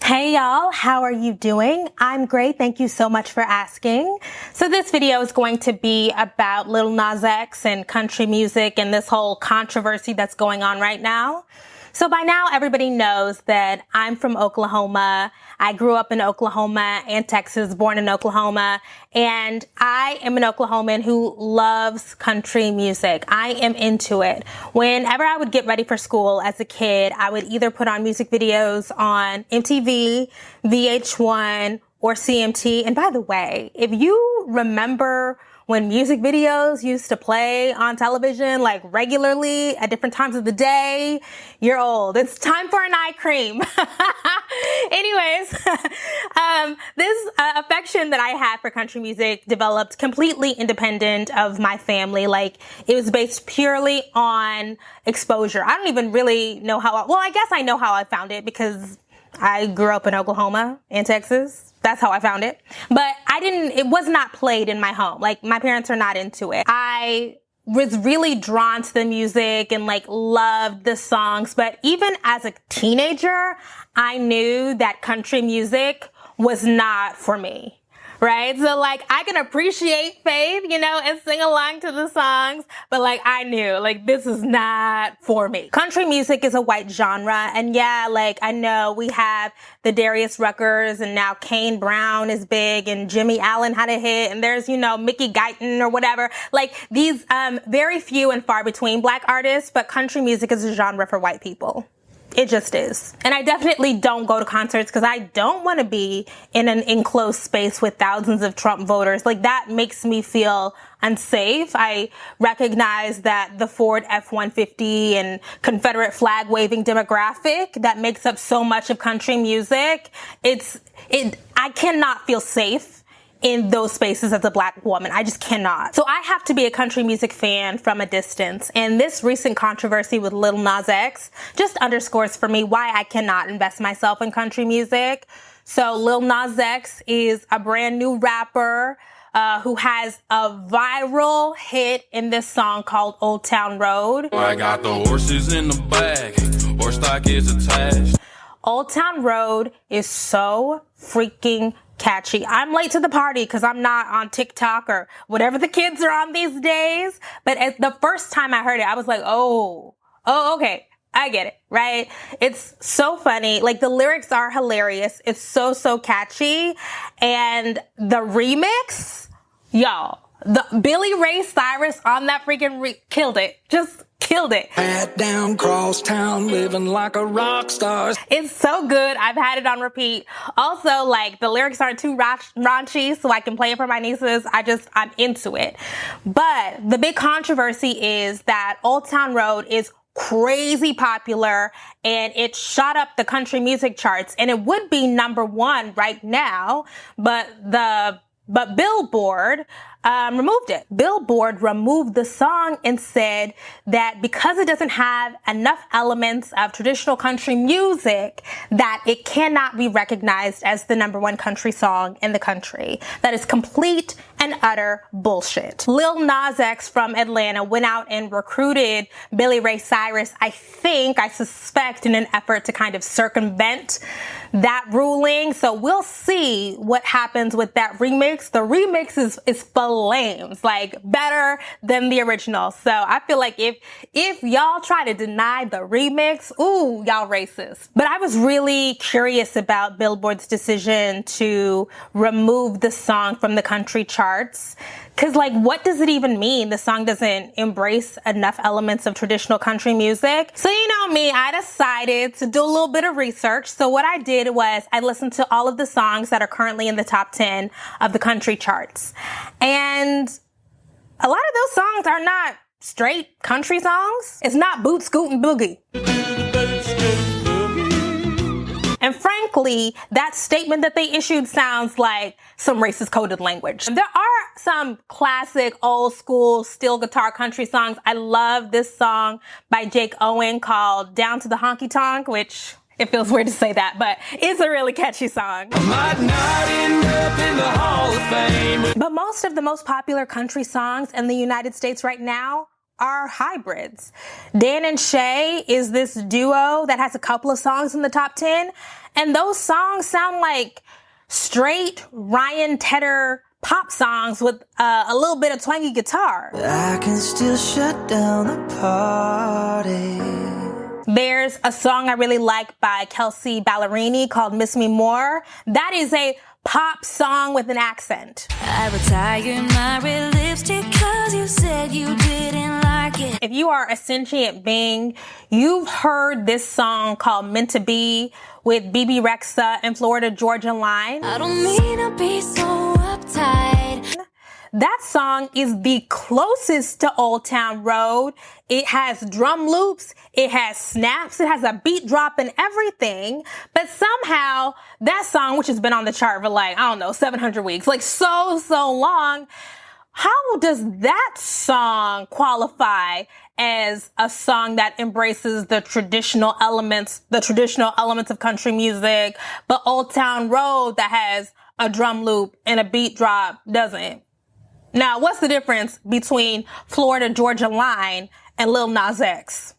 Hey y'all, how are you doing? I'm great. Thank you so much for asking. So this video is going to be about Lil Nas X and country music and this whole controversy that's going on right now. So by now everybody knows that I'm from Oklahoma. I grew up in Oklahoma and Texas, born in Oklahoma, and I am an Oklahoman who loves country music. I am into it. Whenever I would get ready for school as a kid, I would either put on music videos on MTV, VH1, or CMT. And by the way, if you remember when music videos used to play on television, like regularly at different times of the day, you're old. It's time for an eye cream. Anyways, this affection that I had for country music developed completely independent of my family. Like, it was based purely on exposure. I don't even really know how, I guess I know how I found it because I grew up in Oklahoma and Texas. That's how I found it. But it was not played in my home. Like, my parents are not into it. I was really drawn to the music and loved the songs. But even as a teenager, I knew that country music was not for me. Right? So I can appreciate Faith, and sing along to the songs, but I knew this is not for me. Country music is a white genre. And yeah, I know we have the Darius Ruckers and now Kane Brown is big and Jimmy Allen had a hit and there's, Mickey Guyton or whatever. These, very few and far between black artists, but country music is a genre for white people. It just is. And I definitely don't go to concerts because I don't want to be in an enclosed space with thousands of Trump voters. That makes me feel unsafe. I recognize that the Ford F-150 and Confederate flag waving demographic that makes up so much of country music, I cannot feel safe in those spaces as a black woman. I just cannot. So I have to be a country music fan from a distance. And this recent controversy with Lil Nas X just underscores for me why I cannot invest myself in country music. So Lil Nas X is a brand new rapper who has a viral hit in this song called Old Town Road. I got the horses in the back, horse stock is attached. Old Town Road is so freaking catchy. I'm late to the party because I'm not on TikTok or whatever the kids are on these days. But the first time I heard it, I was like, oh, okay. I get it, right? It's so funny. The lyrics are hilarious. It's so catchy. And the remix, y'all, the Billy Ray Cyrus on that freaking killed it. Just killed it. Hat down, cross town, living like a rock star. It's so good. I've had it on repeat. Also, the lyrics aren't too raunchy, so I can play it for my nieces. I'm into it. But the big controversy is that Old Town Road is crazy popular and it shot up the country music charts, and it would be #1 right now, but Billboard removed it. Billboard removed the song and said that because it doesn't have enough elements of traditional country music, that it cannot be recognized as the #1 country song in the country. That is complete and utter bullshit. Lil Nas X from Atlanta went out and recruited Billy Ray Cyrus, I suspect, in an effort to kind of circumvent that ruling. So we'll see what happens with that remix. The remix is flames, better than the original. So I feel like if y'all try to deny the remix, ooh, y'all racist. But I was really curious about Billboard's decision to remove the song from the country charts. Cause what does it even mean? The song doesn't embrace enough elements of traditional country music. So you know me, I decided to do a little bit of research. So what I did was I listened to all of the songs that are currently in the top 10 of the country charts. And a lot of those songs are not straight country songs. It's not boot, scoot, and boogie. And frankly, that statement that they issued sounds like some racist coded language. There are some classic old school steel guitar country songs. I love this song by Jake Owen called Down to the Honky Tonk, which it feels weird to say that, but it's a really catchy song. I might not end up in the Hall of Fame. But most of the most popular country songs in the United States right now are hybrids. Dan and Shay is this duo that has a couple of songs in the top 10, And those songs sound like straight Ryan Tedder pop songs with a little bit of twangy guitar. I can still shut down the party. There's a song I really like by Kelsey Ballerini called Miss Me More. That is a pop song with an accent. I retired my red lipstick cause you said you didn't like it. If you are a sentient being, you've heard this song called Meant to Be with BB Rexha and Florida Georgia Line. I don't mean to be so uptight. That song is the closest to Old Town Road. It has drum loops, it has snaps, it has a beat drop and everything. But somehow that song, which has been on the chart for like, I don't know, 700 weeks, like so long, how does that song qualify as a song that embraces the traditional elements of country music, but Old Town Road that has a drum loop and a beat drop doesn't? Now, what's the difference between Florida Georgia Line and Lil Nas X?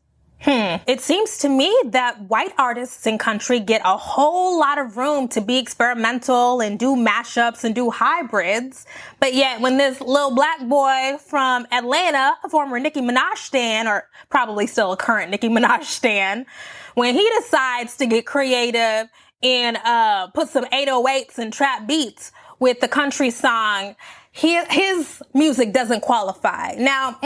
It seems to me that white artists in country get a whole lot of room to be experimental and do mashups and do hybrids. But yet when this little black boy from Atlanta, a former Nicki Minaj stan, or probably still a current Nicki Minaj stan, when he decides to get creative and put some 808s and trap beats with the country song, his music doesn't qualify. Now,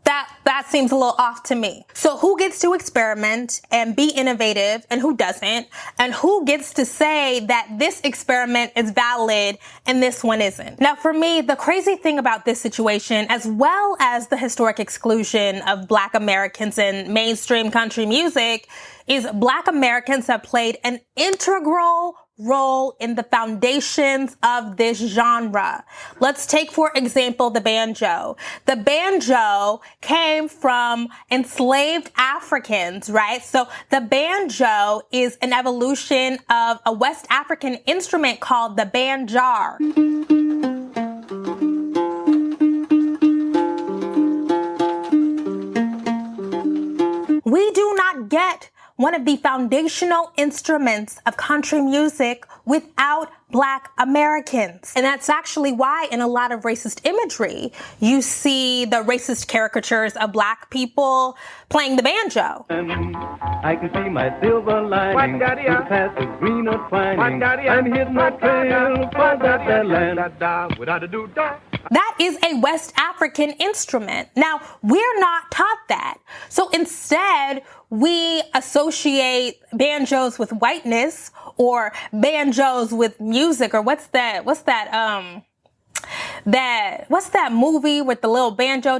that seems a little off to me. So who gets to experiment and be innovative and who doesn't? And who gets to say that this experiment is valid and this one isn't? Now, for me, the crazy thing about this situation, as well as the historic exclusion of Black Americans in mainstream country music, is Black Americans have played an integral role in the foundations of this genre. Let's take, for example, the banjo. The banjo came from enslaved Africans, right? So the banjo is an evolution of a West African instrument called the banjar. We do not get one of the foundational instruments of country music without Black Americans. And that's actually why in a lot of racist imagery, you see the racist caricatures of Black people playing the banjo. I can see my silver lining past the green of twining. I'm hitting my trail for that land. That is a West African instrument. Now, we're not taught that. So instead, we associate banjos with whiteness or banjos with music, or what's that movie with the little banjo,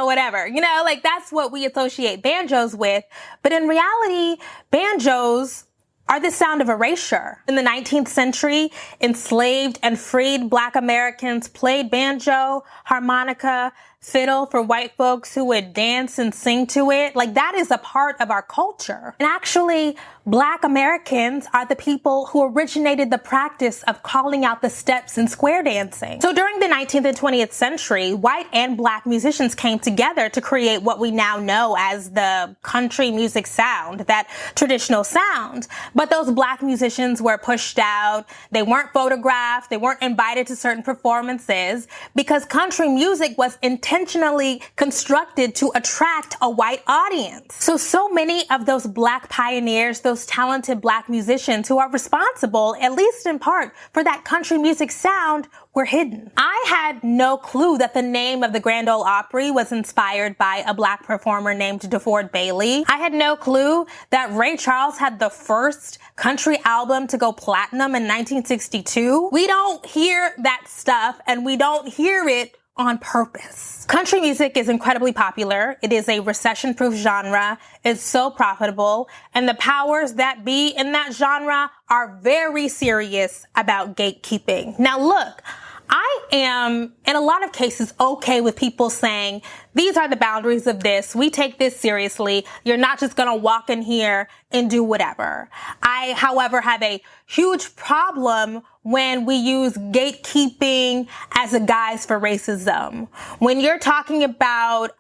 whatever, you know, like that's what we associate banjos with. But in reality, banjos are the sound of erasure. In the 19th century, enslaved and freed Black Americans played banjo, harmonica, fiddle for white folks who would dance and sing to it. Like that is a part of our culture. And actually, Black Americans are the people who originated the practice of calling out the steps in square dancing. So during the 19th and 20th century, white and Black musicians came together to create what we now know as the country music sound, that traditional sound. But those Black musicians were pushed out. They weren't photographed. They weren't invited to certain performances because country music was intentionally constructed to attract a white audience. So many of those Black pioneers, those talented Black musicians who are responsible, at least in part, for that country music sound were hidden. I had no clue that the name of the Grand Ole Opry was inspired by a Black performer named DeFord Bailey. I had no clue that Ray Charles had the first country album to go platinum in 1962. We don't hear that stuff, and we don't hear it on purpose. Country music is incredibly popular. It is a recession-proof genre. It's so profitable. And the powers that be in that genre are very serious about gatekeeping. Now look, I am, in a lot of cases, okay with people saying, these are the boundaries of this. We take this seriously. You're not just going to walk in here and do whatever. I, however, have a huge problem when we use gatekeeping as a guise for racism. When you're talking about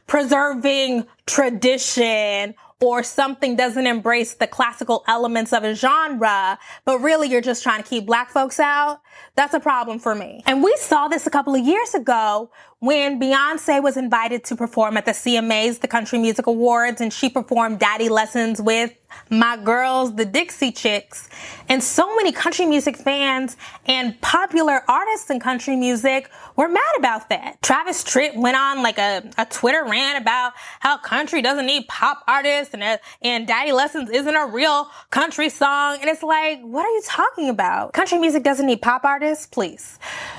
preserving tradition or something doesn't embrace the classical elements of a genre, but really you're just trying to keep black folks out, that's a problem for me. And we saw this a couple of years ago when Beyonce was invited to perform at the CMAs, the Country Music Awards, and she performed Daddy Lessons with my girls, the Dixie Chicks. And so many country music fans and popular artists in country music were mad about that. Travis Tritt went on like a Twitter rant about how country doesn't need pop artists and Daddy Lessons isn't a real country song. And it's like, what are you talking about? Country music doesn't need pop artists? Please.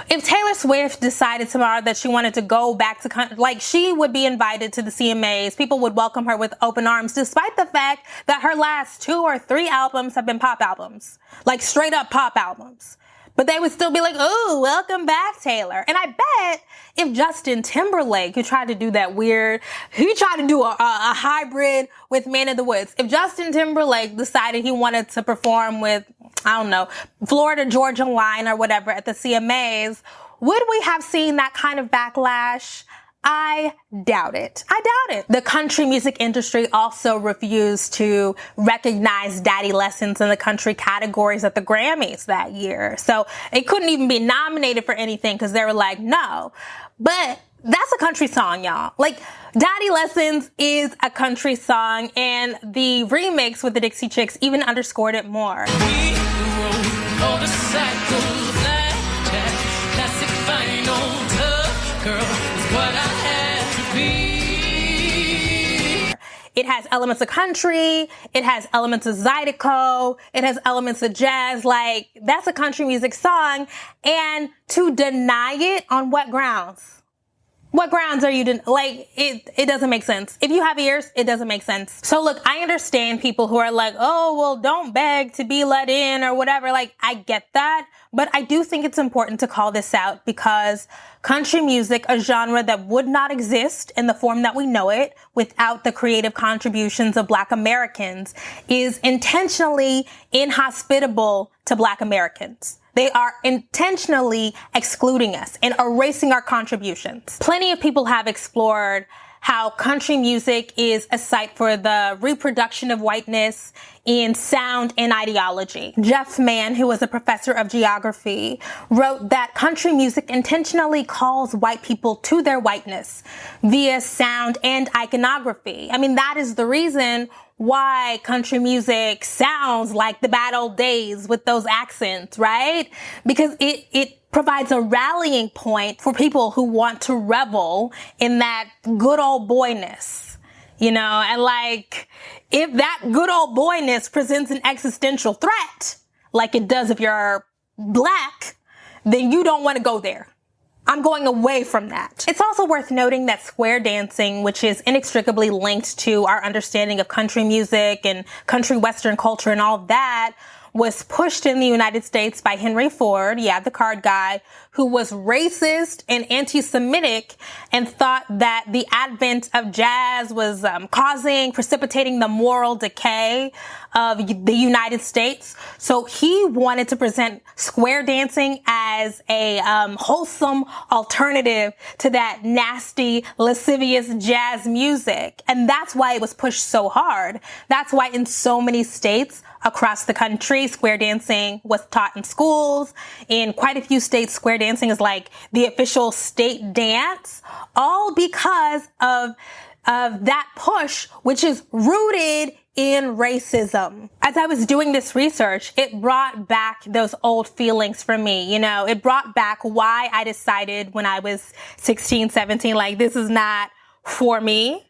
If Taylor Swift decided tomorrow that she wanted to go back to country, like she would be invited to the CMAs, people would welcome her with open arms, despite the fact that her last 2 or 3 albums have been pop albums, like straight up pop albums. But they would still be like, oh, welcome back, Taylor. And I bet if Justin Timberlake, who tried to do that weird, he tried to do a hybrid with Man in the Woods. If Justin Timberlake decided he wanted to perform with, I don't know, Florida Georgia Line or whatever at the CMAs, would we have seen that kind of backlash? I doubt it. The country music industry also refused to recognize Daddy Lessons in the country categories at the Grammys that year. So it couldn't even be nominated for anything because they were like, no. But that's a country song, y'all. Like, Daddy Lessons is a country song, and the remix with the Dixie Chicks even underscored it more. It has elements of country, it has elements of Zydeco, it has elements of jazz. Like, that's a country music song. And to deny it, on what grounds? What grounds are you like, it doesn't make sense. If you have ears, it doesn't make sense. So look, I understand people who are like, oh, well, don't beg to be let in or whatever. Like, I get that. But I do think it's important to call this out because country music, a genre that would not exist in the form that we know it without the creative contributions of Black Americans, is intentionally inhospitable to Black Americans. They are intentionally excluding us and erasing our contributions. Plenty of people have explored how country music is a site for the reproduction of whiteness in sound and ideology. Jeff Mann, who was a professor of geography, wrote that country music intentionally calls white people to their whiteness via sound and iconography. I mean, that is the reason why country music sounds like the bad old days with those accents, right? Because it provides a rallying point for people who want to revel in that good old boyness, you know? And like, if that good old boyness presents an existential threat, like it does if you're Black, then you don't want to go there. I'm going away from that. It's also worth noting that square dancing, which is inextricably linked to our understanding of country music and country Western culture and all of that, was pushed in the United States by Henry Ford, the card guy, who was racist and anti-Semitic and thought that the advent of jazz was precipitating the moral decay of the United States. So he wanted to present square dancing as a wholesome alternative to that nasty, lascivious jazz music. And that's why it was pushed so hard. That's why in so many states across the country, square dancing was taught in schools. In quite a few states, square dancing is like the official state dance, all because of that push, which is rooted in racism. As I was doing this research, it brought back those old feelings for me. You know, it brought back why I decided when I was 16, 17, like, this is not for me.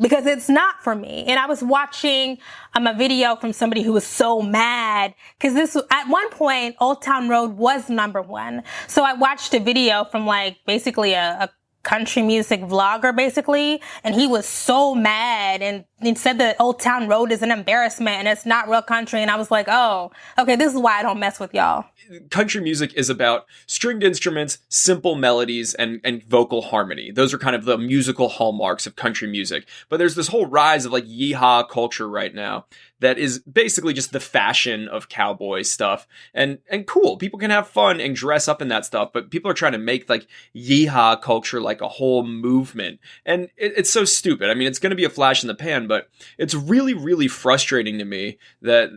Because it's not for me. And I was watching a video from somebody who was so mad because at one point, Old Town Road was #1. So I watched a video from like basically a country music vlogger basically, and he was so mad and he said that Old Town Road is an embarrassment and it's not real country. And I was like, oh, okay, this is why I don't mess with y'all. Country music is about stringed instruments, simple melodies, and vocal harmony. Those are kind of the musical hallmarks of country music. But there's this whole rise of like yeehaw culture right now that is basically just the fashion of cowboy stuff. And cool, people can have fun and dress up in that stuff, but people are trying to make like yeehaw culture like a whole movement. And it's so stupid. I mean, it's going to be a flash in the pan, but it's really, really frustrating to me that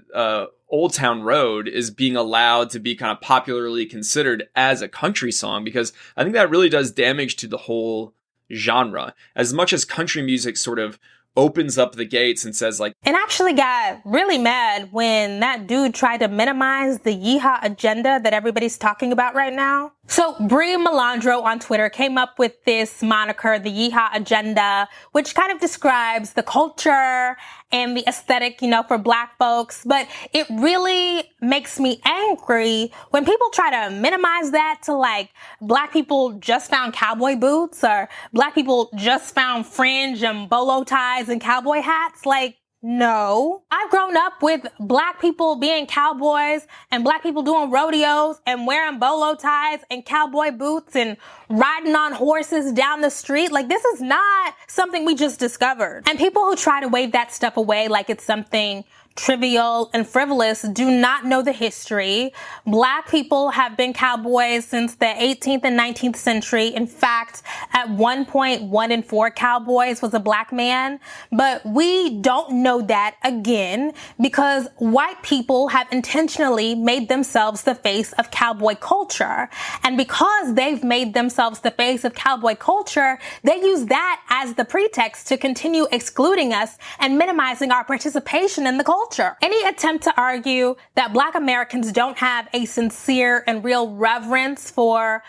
Old Town Road is being allowed to be kind of popularly considered as a country song, because I think that really does damage to the whole genre. As much as country music sort of opens up the gates and says like, and actually got really mad when that dude tried to minimize the yeehaw agenda that everybody's talking about right now. So Brie Melandro on Twitter came up with this moniker, the yeehaw agenda, which kind of describes the culture and the aesthetic, you know, for Black folks. But it really makes me angry when people try to minimize that to like Black people just found cowboy boots, or Black people just found fringe and bolo ties and cowboy hats. Like, no. I've grown up with Black people being cowboys and Black people doing rodeos and wearing bolo ties and cowboy boots and riding on horses down the street. Like, this is not something we just discovered. And people who try to wave that stuff away like it's something trivial and frivolous do not know the history. Black people have been cowboys since the 18th and 19th century. In fact, at one point, 1 in 4 cowboys was a Black man. But we don't know that, again, because white people have intentionally made themselves the face of cowboy culture. And because they've made themselves the face of cowboy culture, they use that as the pretext to continue excluding us and minimizing our participation in the culture. Any attempt to argue that Black Americans don't have a sincere and real reverence for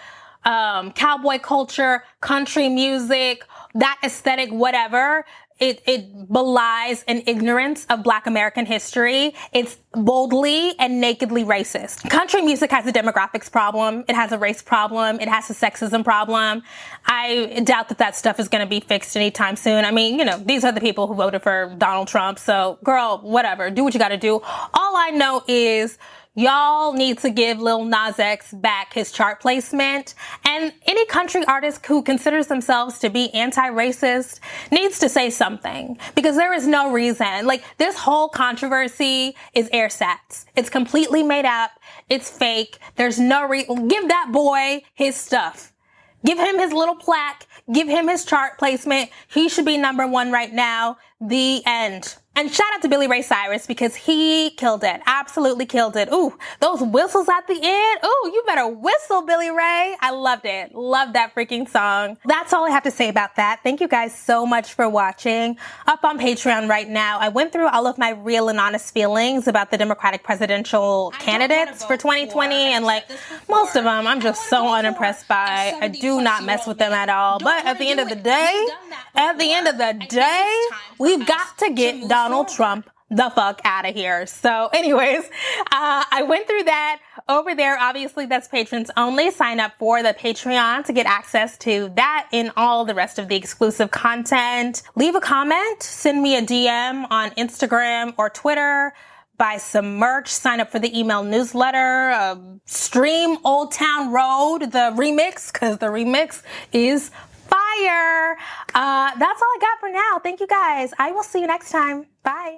cowboy culture, country music, that aesthetic, whatever, it belies an ignorance of Black American history. It's boldly and nakedly racist. Country music has a demographics problem. It has a race problem. It has a sexism problem. I doubt that stuff is going to be fixed anytime soon. I mean, you know, these are the people who voted for Donald Trump. So, girl, whatever. Do what you got to do. All I know is y'all need to give Lil Nas X back his chart placement. And any country artist who considers themselves to be anti-racist needs to say something, because there is no reason. Like, this whole controversy is airsats. It's completely made up. It's fake. There's no reason. Give that boy his stuff. Give him his little plaque. Give him his chart placement. He should be #1 right now. The end. And shout out to Billy Ray Cyrus, because he killed it. Absolutely killed it. Ooh, those whistles at the end. Ooh, you better whistle, Billy Ray. I loved it. Loved that freaking song. That's all I have to say about that. Thank you guys so much for watching. Up on Patreon right now, I went through all of my real and honest feelings about the Democratic presidential candidates for 2020. And like most of them, I'm just so unimpressed by. I do not mess with them at all. But at the end of the day, we've got to get Donald Trump the fuck out of here. So anyways, I went through that over there. Obviously, that's patrons only. Sign up for the Patreon to get access to that and all the rest of the exclusive content. Leave a comment, send me a DM on Instagram or Twitter, buy some merch, sign up for the email newsletter, stream Old Town Road, the remix, because the remix is fire. That's all I got for now. Thank you guys. I will see you next time. Bye.